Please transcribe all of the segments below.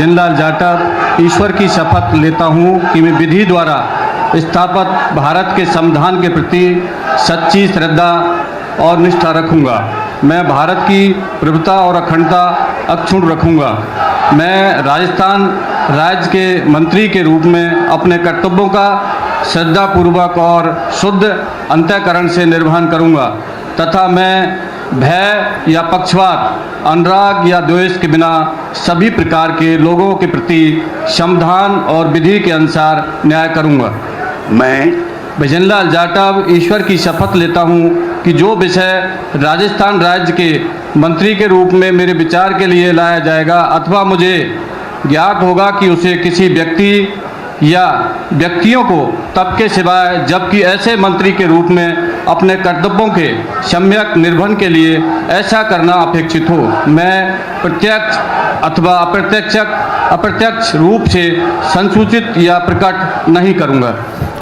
भजनलाल जाटव ईश्वर की शपथ लेता हूँ कि मैं विधि द्वारा स्थापित भारत के संविधान के प्रति सच्ची श्रद्धा और निष्ठा रखूँगा। मैं भारत की प्रभुता और अखंडता अक्षुण्ण रखूँगा। मैं राजस्थान राज्य के मंत्री के रूप में अपने कर्तव्यों का श्रद्धापूर्वक और शुद्ध अंतःकरण से निर्वहन करूँगा तथा मैं भय या पक्षपात, अनुराग या द्वेष के बिना सभी प्रकार के लोगों के प्रति संविधान और विधि के अनुसार न्याय करूँगा। मैं भजनलाल जाटव ईश्वर की शपथ लेता हूँ कि जो विषय राजस्थान राज्य के मंत्री के रूप में मेरे विचार के लिए लाया जाएगा अथवा मुझे ज्ञात होगा कि उसे किसी व्यक्ति या व्यक्तियों को तब के सिवाय जबकि ऐसे मंत्री के रूप में अपने कर्तव्यों के सम्यक निर्वहन के लिए ऐसा करना अपेक्षित हो, मैं प्रत्यक्ष अथवा अप्रत्यक्ष रूप से संसूचित या प्रकट नहीं करूंगा।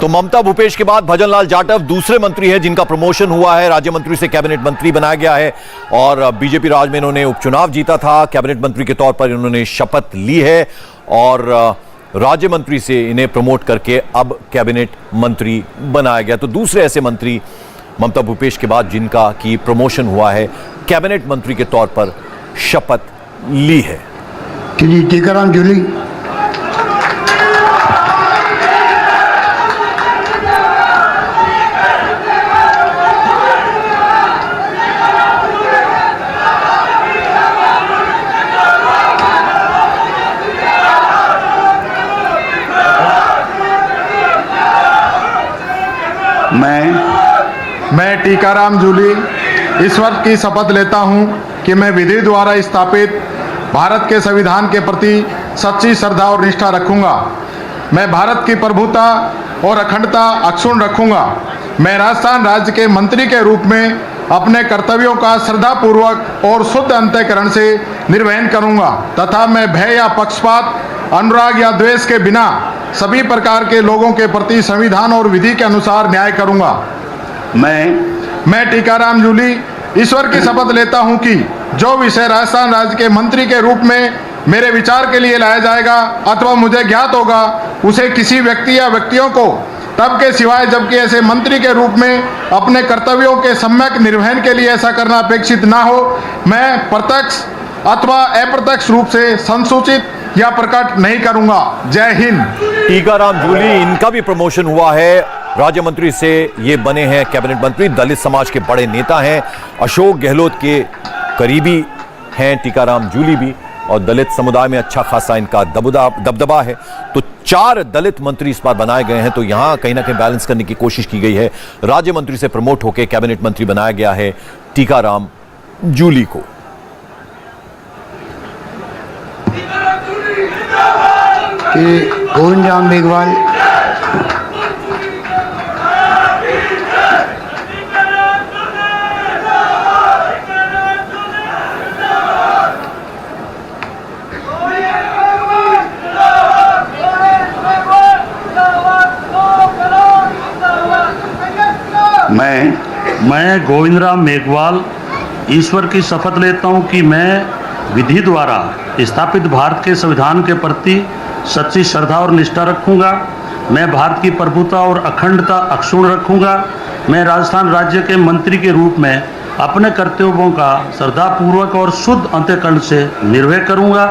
तो ममता भूपेश के बाद भजनलाल जाटव दूसरे मंत्री हैं जिनका प्रमोशन हुआ है, राज्य मंत्री से कैबिनेट मंत्री बनाया गया है और बीजेपी राज में इन्होंने उपचुनाव जीता था। कैबिनेट मंत्री के तौर पर इन्होंने शपथ ली है और राज्य मंत्री से इन्हें प्रमोट करके अब कैबिनेट मंत्री बनाया गया। तो दूसरे ऐसे मंत्री ममता भूपेश के बाद जिनका की प्रमोशन हुआ है, कैबिनेट मंत्री के तौर पर शपथ ली है। टीकाराम जूली। मैं टीकाराम जूली ईश्वर की शपथ लेता हूं कि मैं विधि द्वारा स्थापित भारत के संविधान के प्रति सच्ची श्रद्धा और निष्ठा रखूंगा। मैं भारत की प्रभुता और अखंडता अक्षुण्ण रखूंगा। मैं राजस्थान राज्य के मंत्री के रूप में अपने कर्तव्यों का श्रद्धापूर्वक और शुद्ध अंतःकरण से निर्वहन करूंगा तथा मैं भय या पक्षपात, अनुराग या द्वेष के बिना सभी प्रकार के लोगों के प्रति संविधान और विधि के अनुसार न्याय करूंगा। मैं टीकाराम जूली ईश्वर की शपथ लेता हूं कि जो विषय राजस्थान राज्य के मंत्री के रूप में मेरे विचार के लिए लाया जाएगा अथवा मुझे ज्ञात होगा उसे किसी व्यक्ति या व्यक्तियों को तब के सिवाय जबकि ऐसे मंत्री के रूप में अपने कर्तव्यों के सम्यक निर्वहन के लिए ऐसा करना अपेक्षित ना हो, मैं प्रत्यक्ष अथवा अप्रत्यक्ष रूप से संसूचित या प्रकट नहीं करूंगा। जय हिंद। टीकाराम जूली, इनका भी प्रमोशन हुआ है, राज्य मंत्री से ये बने हैं कैबिनेट मंत्री। दलित समाज के बड़े नेता हैं, अशोक गहलोत के करीबी हैं टीकाराम जूली भी और दलित समुदाय में अच्छा खासा इनका दबदबा है। तो 4 दलित मंत्री इस बार बनाए गए हैं। तो यहां कहीं ना कहीं बैलेंस करने की कोशिश की गई है। राज्य मंत्री से प्रमोट होकर कैबिनेट मंत्री बनाया गया है टीकाराम जूली को। गोविंद राम मेघवाल। मैं गोविंद राम मेघवाल ईश्वर की शपथ लेता हूं कि मैं विधि द्वारा स्थापित भारत के संविधान के प्रति सच्ची श्रद्धा और निष्ठा रखूंगा। मैं भारत की प्रभुता और अखंडता अक्षुण्ण रखूंगा। मैं राजस्थान राज्य के मंत्री के रूप में अपने कर्तव्यों का श्रद्धापूर्वक और शुद्ध अंतःकरण से निर्वहन करूंगा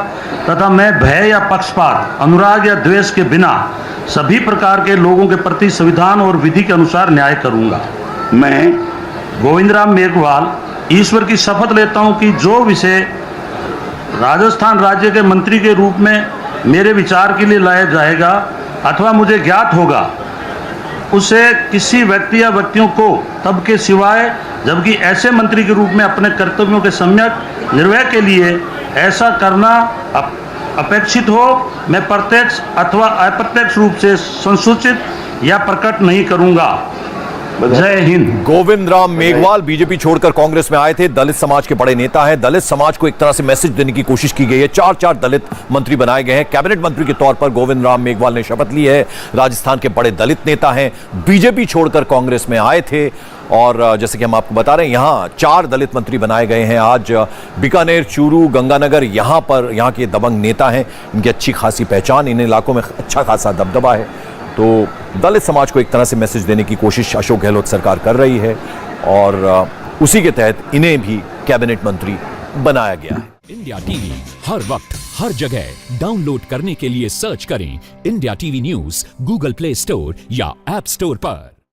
तथा मैं भय या पक्षपात, अनुराग या द्वेष के बिना सभी प्रकार के लोगों के प्रति संविधान और विधि के अनुसार न्याय करूंगा। मैं गोविंद राम मेघवाल ईश्वर की शपथ लेता हूं कि जो विषय राजस्थान राज्य के मंत्री के रूप में मेरे विचार के लिए लाया जाएगा अथवा मुझे ज्ञात होगा उसे किसी व्यक्ति या व्यक्तियों को तब के सिवाय जबकि ऐसे मंत्री के रूप में अपने कर्तव्यों के सम्यक निर्वहन के लिए ऐसा करना अपेक्षित हो, मैं प्रत्यक्ष अथवा अप्रत्यक्ष रूप से संसूचित या प्रकट नहीं करूंगा। जय हिंद। गोविंद राम मेघवाल बीजेपी छोड़कर कांग्रेस में आए थे, दलित समाज के बड़े नेता हैं। दलित समाज को एक तरह से मैसेज देने की कोशिश की गई है। 4 दलित मंत्री बनाए गए हैं। कैबिनेट मंत्री के तौर पर गोविंद राम मेघवाल ने शपथ ली है। राजस्थान के बड़े दलित नेता हैं, बीजेपी छोड़कर कांग्रेस में आए थे और जैसे कि हम आपको बता रहे हैं, यहाँ 4 दलित मंत्री बनाए गए हैं आज। बीकानेर, चूरू, गंगानगर, यहाँ पर यहाँ के दबंग नेता हैं, इनकी अच्छी खासी पहचान, इन इलाकों में अच्छा खासा दबदबा है। तो दलित समाज को एक तरह से मैसेज देने की कोशिश अशोक गहलोत सरकार कर रही है और उसी के तहत इन्हें भी कैबिनेट मंत्री बनाया गया है। इंडिया टीवी हर वक्त हर जगह डाउनलोड करने के लिए सर्च करें India TV news Google play store या ऐप स्टोर पर।